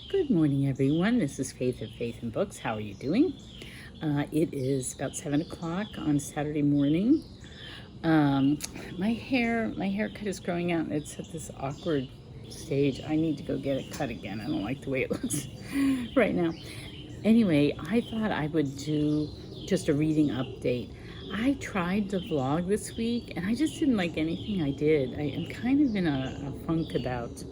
Good morning, everyone. This is Faith of Faith and Books. How are you doing? It is about 7 o'clock on Saturday morning. My haircut is growing out. It's at this awkward stage. I need to go get it cut again. I don't like the way it looks right now. Anyway, I thought I would do just a reading update. I tried to vlog this week, and I just didn't like anything I did. I am kind of in a funk about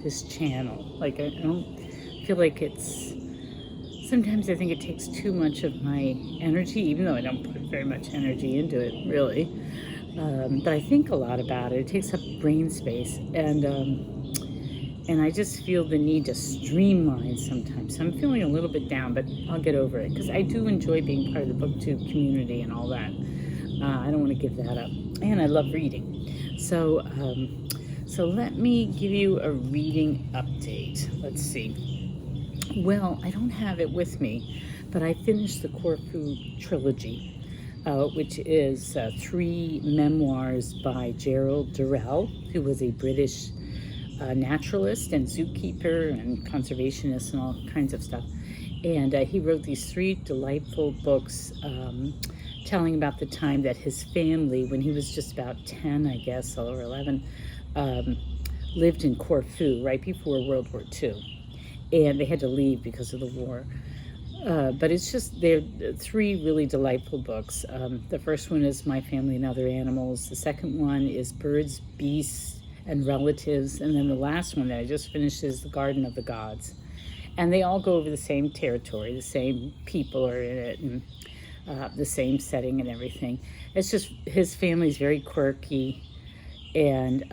this channel. Like, I don't feel like sometimes I think it takes too much of my energy, even though I don't put very much energy into it, really. But I think a lot about it. It takes up brain space, and I just feel the need to streamline sometimes. So I'm feeling a little bit down, but I'll get over it, because I do enjoy being part of the BookTube community and all that. I don't want to give that up. And I love reading. So let me give you a reading update. Let's see. Well, I don't have it with me, but I finished the Corfu trilogy, which is 3 memoirs by Gerald Durrell, who was a British naturalist and zookeeper and conservationist and all kinds of stuff. And he wrote these 3 delightful books telling about the time that his family, when he was just about 10, I guess, or 11, lived in Corfu right before World War II. And they had to leave because of the war. But it's just, they're 3 really delightful books. The first one is My Family and Other Animals. The second one is Birds, Beasts, and Relatives. And then the last one that I just finished is The Garden of the Gods. And they all go over the same territory. The same people are in it, and the same setting and everything. It's just, his family's very quirky. And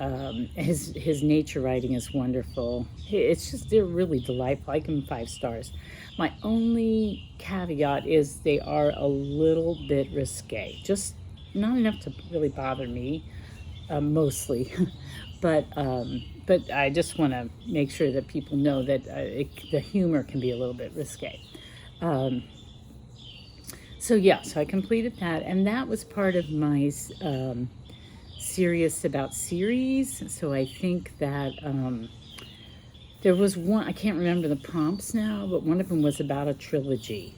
his nature writing is wonderful. It's just, they're really delightful. I give them 5 stars. My only caveat is they are a little bit risque. Just not enough to really bother me, mostly. But I just want to make sure that people know that the humor can be a little bit risque. So I completed that, and that was part of my serious about series. So I think that there was one, I can't remember the prompts now, but one of them was about a trilogy.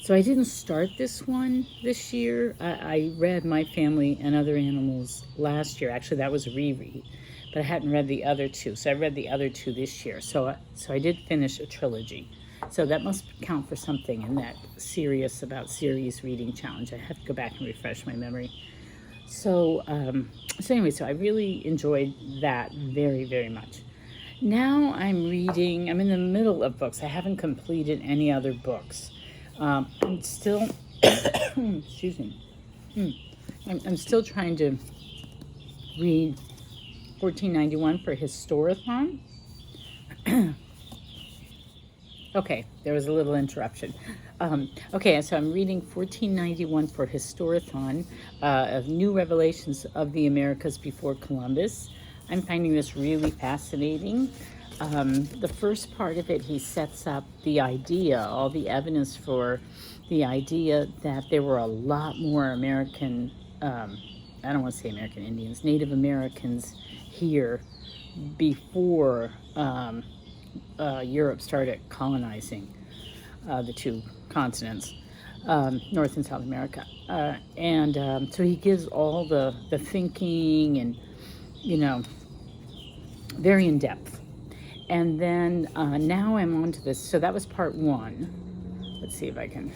So I didn't start this one this year. I read My Family and Other Animals last year. Actually, that was a reread, but I hadn't read the other 2. So I read the other 2 this year. So I did finish a trilogy. So that must count for something in that serious about series reading challenge. I have to go back and refresh my memory. So anyway, I really enjoyed that very, very much. Now I'm in the middle of books. I haven't completed any other books. I'm still, excuse me, I'm still trying to read 1491 for Historicon. Okay, there was a little interruption. Okay, so I'm reading 1491 for Historicon, of New Revelations of the Americas Before Columbus. I'm finding this really fascinating. The first part of it, he sets up the idea, all the evidence for the idea that there were a lot more American, I don't want to say American Indians, Native Americans here before Europe started colonizing the 2 continents, North and South America. So he gives all the thinking and, very in depth. And then now I'm on to this. So that was part 1. Let's see if I can,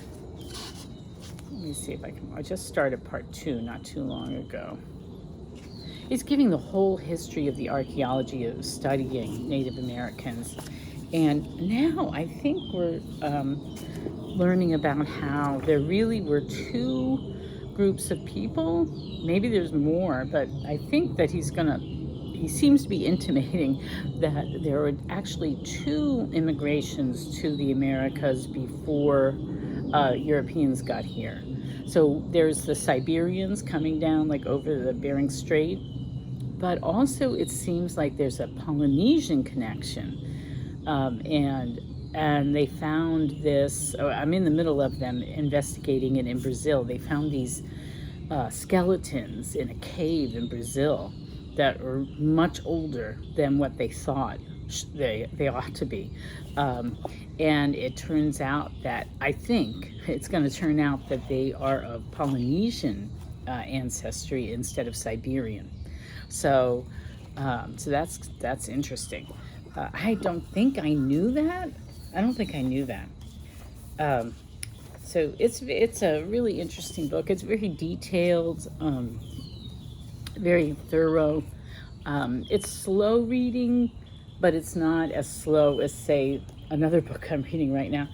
I just started part 2 not too long ago. He's giving the whole history of the archaeology of studying Native Americans. And now I think we're learning about how there really were 2 groups of people. Maybe there's more, but I think that he seems to be intimating that there were actually 2 immigrations to the Americas before Europeans got here. So there's the Siberians coming down like over the Bering Strait, but also it seems like there's a Polynesian connection. And they found this, I'm in the middle of them investigating it in Brazil. They found these skeletons in a cave in Brazil that were much older than what they thought They ought to be. And it turns out that, I think it's going to turn out that they are of Polynesian ancestry instead of Siberian. So, so that's interesting. I don't think I knew that. I don't think I knew that. So it's a really interesting book. It's very detailed, very thorough. It's slow reading, but it's not as slow as, say, another book I'm reading right now.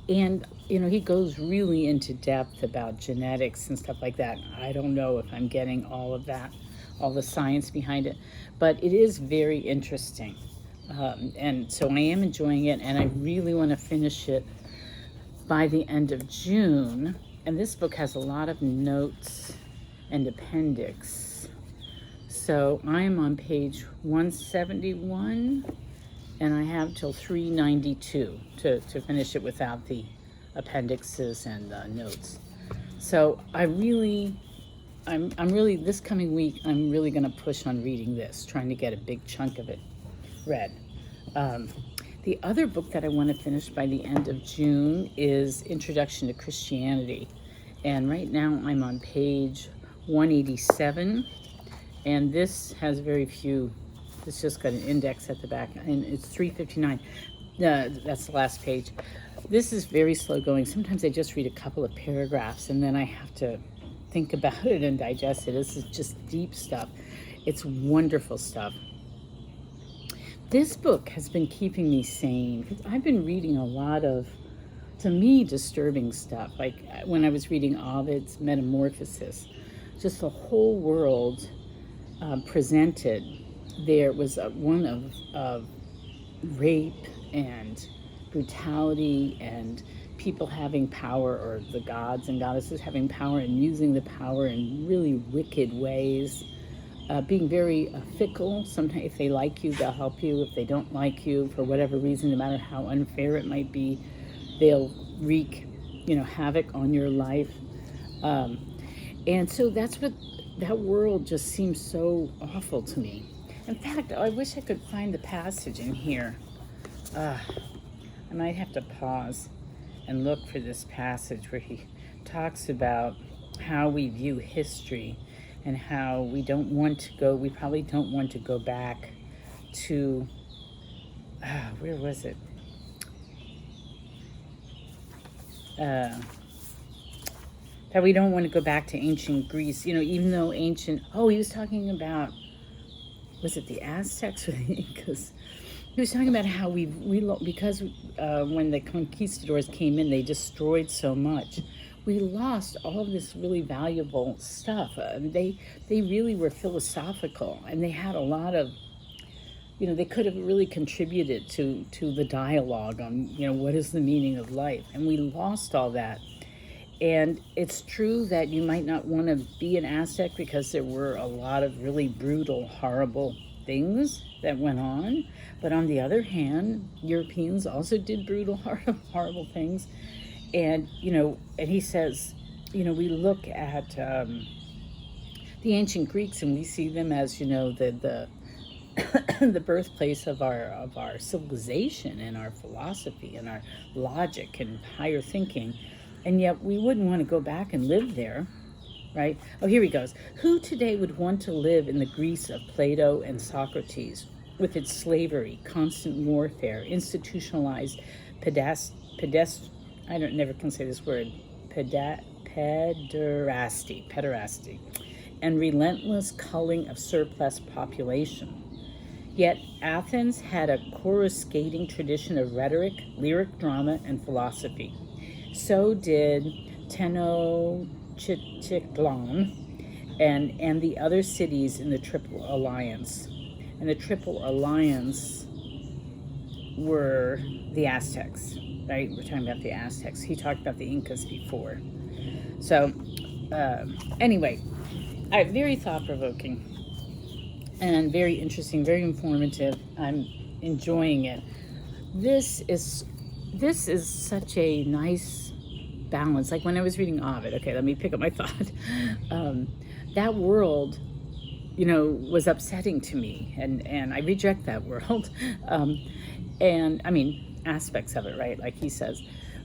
And, he goes really into depth about genetics and stuff like that. I don't know if I'm getting all of that, all the science behind it, but it is very interesting. And so I am enjoying it, and I really want to finish it by the end of June. And this book has a lot of notes and appendix. So I'm on page 171, and I have till 392 to finish it without the appendixes and notes. So I'm really, this coming week, I'm really going to push on reading this, trying to get a big chunk of it read. The other book that I want to finish by the end of June is Introduction to Christianity. And right now I'm on page 187. And this has very few, it's just got an index at the back, and it's 359. That's the last page. This is very slow going. Sometimes I just read a couple of paragraphs and then I have to think about it and digest it. This is just deep stuff. It's wonderful stuff. This book has been keeping me sane because I've been reading a lot of, to me, disturbing stuff. Like when I was reading Ovid's Metamorphosis, just the whole world presented. There was one of rape and brutality and people having power, or the gods and goddesses having power and using the power in really wicked ways. Being very fickle. Sometimes if they like you, they'll help you. If they don't like you, for whatever reason, no matter how unfair it might be, they'll wreak, havoc on your life. And so that's what, that world just seems so awful to me. In fact, I wish I could find the passage in here. I might have to pause and look for this passage where he talks about how we view history and how we probably don't want to go back to, where was it? That we don't want to go back to ancient Greece, even though he was talking about, was it the Aztecs or the Incas? He was talking about how because when the conquistadors came in, they destroyed so much. We lost all of this really valuable stuff. They really were philosophical, and they had a lot of, they could have really contributed to the dialogue on, what is the meaning of life. And we lost all that. And it's true that you might not want to be an Aztec because there were a lot of really brutal, horrible things that went on. But on the other hand, Europeans also did brutal, horrible things. And, and he says, we look at the ancient Greeks and we see them as, the the birthplace of our civilization and our philosophy and our logic and higher thinking. And yet we wouldn't want to go back and live there, right? Oh, here he goes. Who today would want to live in the Greece of Plato and Socrates, with its slavery, constant warfare, institutionalized pederasty, and relentless culling of surplus population? Yet Athens had a coruscating tradition of rhetoric, lyric drama, and philosophy. So did Tenochtitlan and the other cities in the Triple Alliance. And the Triple Alliance were the Aztecs, right? We're talking about the Aztecs. He talked about the Incas before. So anyway, very thought-provoking and very interesting, very informative. I'm enjoying it. This is such a nice balance. Like when I was reading Ovid, okay, let me pick up my thought. That world was upsetting to me, and I reject that world. And I mean, aspects of it, right? Like he says.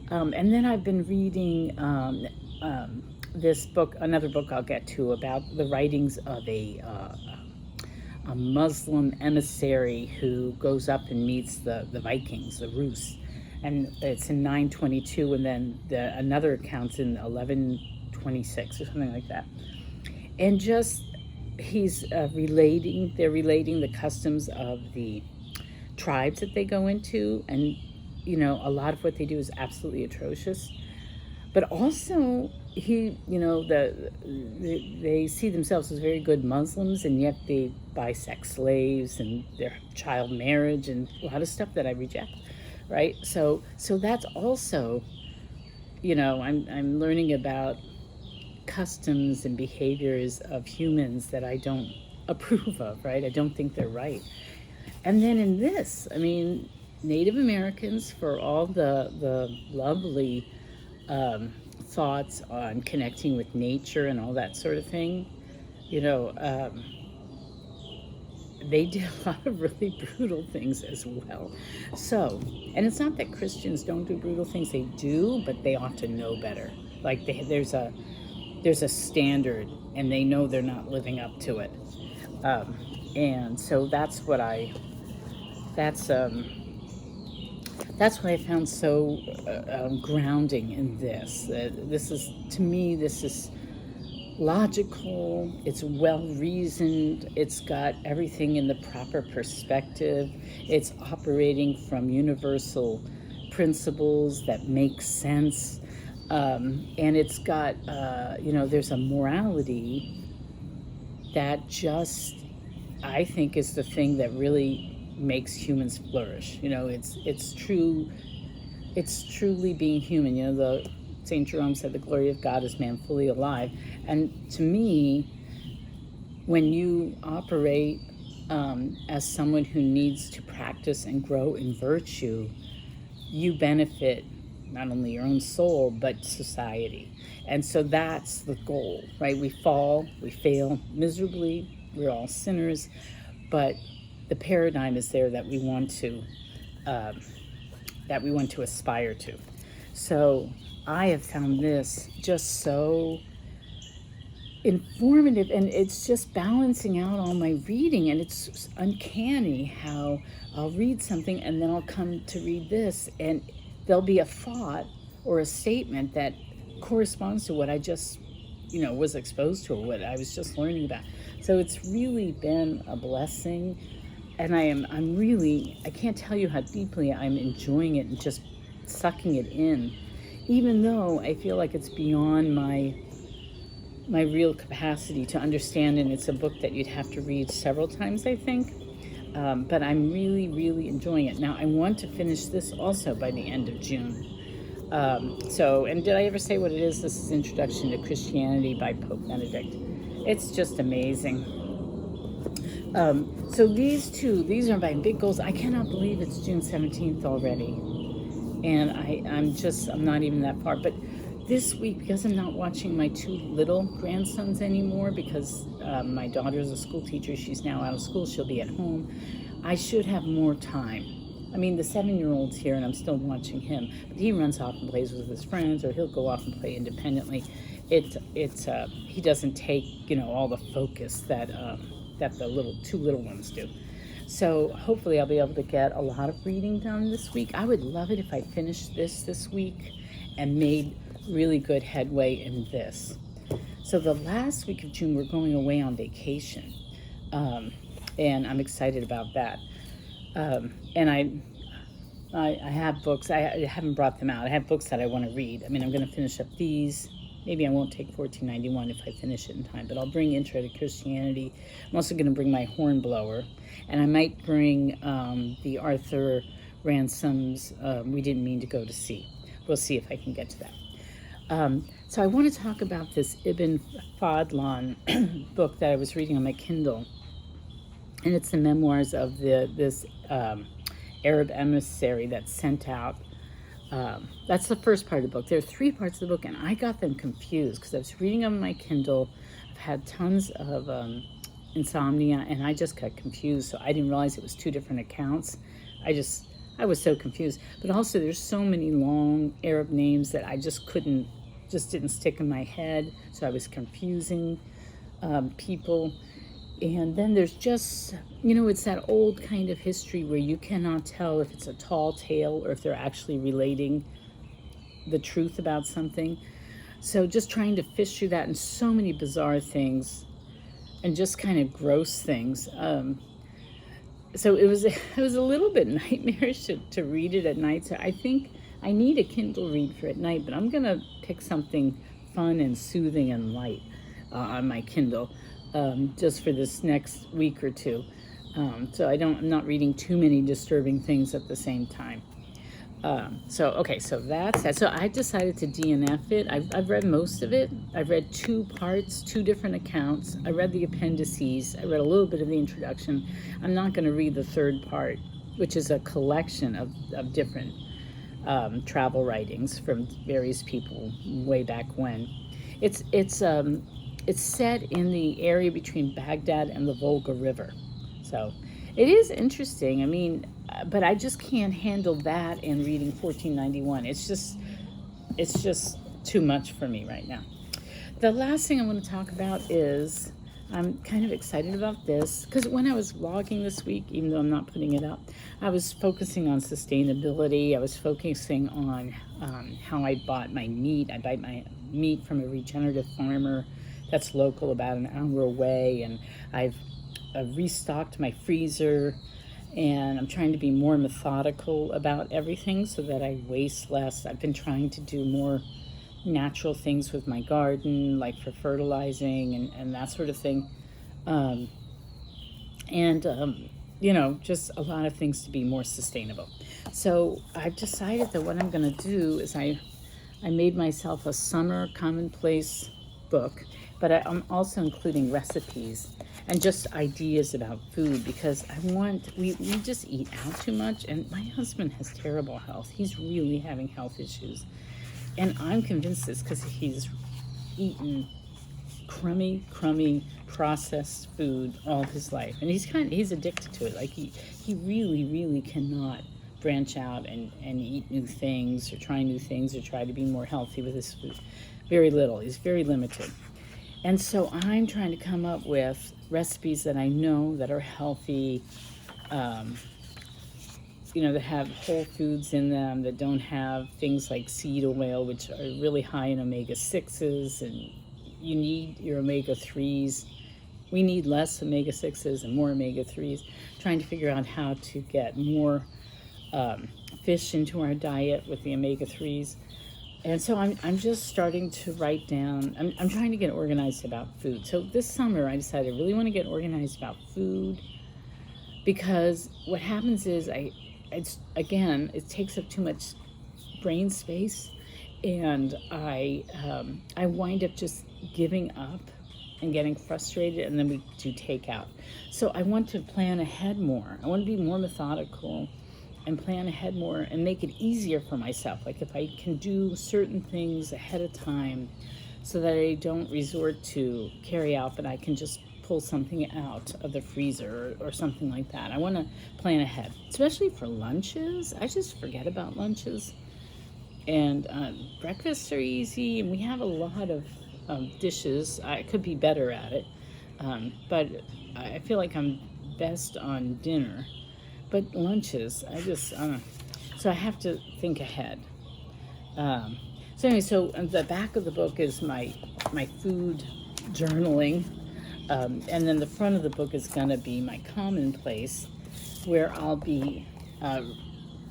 And then I've been reading this book, another book I'll get to, about the writings of a Muslim emissary who goes up and meets the Vikings, the Rus. And it's in 922, and then another account's in 1126 or something like that. And just, they're relating the customs of the tribes that they go into. And, a lot of what they do is absolutely atrocious. But also, they see themselves as very good Muslims, and yet they buy sex slaves and their child marriage and a lot of stuff that I reject, right? So that's also, I'm learning about customs and behaviors of humans that I don't approve of, right? I don't think they're right. And then in this, I mean, Native Americans, for all the lovely thoughts on connecting with nature and all that sort of thing, they did a lot of really brutal things as well. So, and it's not that Christians don't do brutal things, they do, but they ought to know better. Like there's a standard, and they know they're not living up to it. And so that's what I found so grounding in this. This is logical, it's well-reasoned, it's got everything in the proper perspective, it's operating from universal principles that make sense, and it's got, there's a morality that just, I think, is the thing that really makes humans flourish. It's truly being human. The St. Jerome said the glory of God is man fully alive. And to me, when you operate as someone who needs to practice and grow in virtue, you benefit not only your own soul, but society. And so that's the goal, right? We fail miserably, we're all sinners, but the paradigm is there that we want to aspire to. So I have found this just so informative, and it's just balancing out all my reading, and it's uncanny how I'll read something and then I'll come to read this, and there'll be a thought or a statement that corresponds to what I just was exposed to, or what I was just learning about. So it's really been a blessing, and I can't tell you how deeply I'm enjoying it and just sucking it in, even though I feel like it's beyond my real capacity to understand, and it's a book that you'd have to read several times, I think. But I'm really, really enjoying it. Now, I want to finish this also by the end of June. And did I ever say what it is? This is Introduction to Christianity by Pope Benedict. It's just amazing. So these are my big goals. I cannot believe it's June 17th already. And I'm not even that far. But this week, because I'm not watching my two little grandsons anymore, because my daughter's a school teacher, she's now out of school, she'll be at home, I should have more time. I mean, the 7-year-old's here and I'm still watching him, but he runs off and plays with his friends, or he'll go off and play independently. He doesn't take, all the focus that the two little ones do. So hopefully I'll be able to get a lot of reading done this week. I would love it if I finished this week and made really good headway in this. So the last week of June, we're going away on vacation. And I'm excited about that. And I have books. I haven't brought them out. I have books that I want to read. I mean, I'm going to finish up these. Maybe I won't take 1491 if I finish it in time, but I'll bring Intro to Christianity. I'm also going to bring my hornblower, and I might bring the Arthur Ransom's We Didn't Mean to Go to Sea. We'll see if I can get to that. So I want to talk about this Ibn Fadlan book that I was reading on my Kindle, and it's the memoirs of this Arab emissary that's sent out. That's the first part of the book. There are 3 parts of the book, and I got them confused because I was reading on my Kindle. I've had tons of insomnia, and I just got confused. So I didn't realize it was two different accounts. I was so confused. But also, there's so many long Arab names that I just didn't stick in my head. So I was confusing people. And then there's just, it's that old kind of history where you cannot tell if it's a tall tale or if they're actually relating the truth about something. So just trying to fish through that, and so many bizarre things and just kind of gross things. So it was a little bit nightmarish to read it at night. So I think I need a Kindle read for at night, but I'm going to pick something fun and soothing and light on my Kindle. Just for this next week or two. So I'm not reading too many disturbing things at the same time. So that's that. So I decided to DNF it. I've read most of it. I've read 2 parts, 2 different accounts. I read the appendices. I read a little bit of the introduction. I'm not going to read the 3rd part, which is a collection of different travel writings from various people way back when. It's set in the area between Baghdad and the Volga River. So it is interesting. I mean, but I just can't handle that and reading 1491. It's just too much for me right now. The last thing I want to talk about is I'm kind of excited about this because when I was vlogging this week, even though I'm not putting it up, I was focusing on sustainability. I was focusing on how I bought my meat. I buy my meat from a regenerative farmer that's local, about an hour away, and I've restocked my freezer, and I'm trying to be more methodical about everything so that I waste less. I've been trying to do more natural things with my garden, like for fertilizing and that sort of thing, just a lot of things to be more sustainable. So I've decided that what I'm going to do is I made myself a summer commonplace book, but I'm also including recipes and just ideas about food, because we just eat out too much, and my husband has terrible health. He's really having health issues, and I'm convinced it's because he's eaten crummy processed food all his life, and he's addicted to it. Like he really cannot branch out and eat new things or try new things or try to be more healthy with his food. Very little. He's very limited. And so I'm trying to come up with recipes that I know that are healthy, that have whole foods in them, that don't have things like seed oil, which are really high in omega-6s, and you need your omega-3s. We need less omega-6s and more omega-3s. Trying to figure out how to get more fish into our diet with the omega-3s. And so I'm just starting to write down, I'm trying to get organized about food. So this summer I decided I really want to get organized about food, because what happens is it takes up too much brain space, and I wind up just giving up and getting frustrated, and then we do takeout. So I want to plan ahead more. I want to be more methodical and plan ahead more and make it easier for myself. Like if I can do certain things ahead of time so that I don't resort to carry out, but I can just pull something out of the freezer or something like that. I want to plan ahead, especially for lunches. I just forget about lunches. And breakfasts are easy, and we have a lot of dishes. I could be better at it, but I feel like I'm best on dinner. But lunches, so I have to think ahead. So the back of the book is my food journaling, and then the front of the book is going to be my commonplace, where I'll be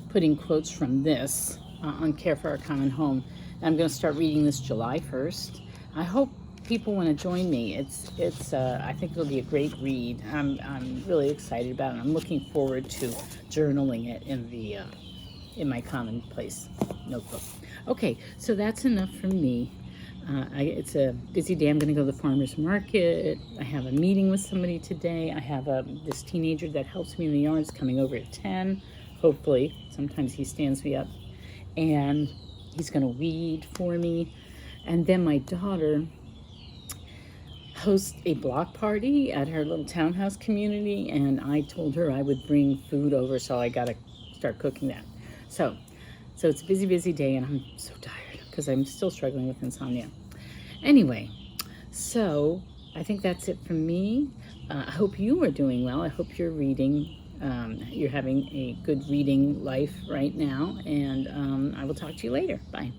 putting quotes from this on Care for Our Common Home. I'm going to start reading this July 1st. I hope people want to join me. It's I think it'll be a great read. I'm really excited about it. I'm looking forward to journaling it in my commonplace notebook. Okay, so that's enough from me. It's a busy day. I'm going to go to the farmer's market. I have a meeting with somebody today. I have this teenager that helps me in the yards coming over at 10. Hopefully, sometimes he stands me up, and he's going to weed for me. And then my daughter, host a block party at her little townhouse community, and I told her I would bring food over, so I gotta start cooking that. So it's a busy day, and I'm so tired because I'm still struggling with insomnia. Anyway, so I think that's it from me. I hope you are doing well. I hope you're reading. You're having a good reading life right now, and I will talk to you later. Bye.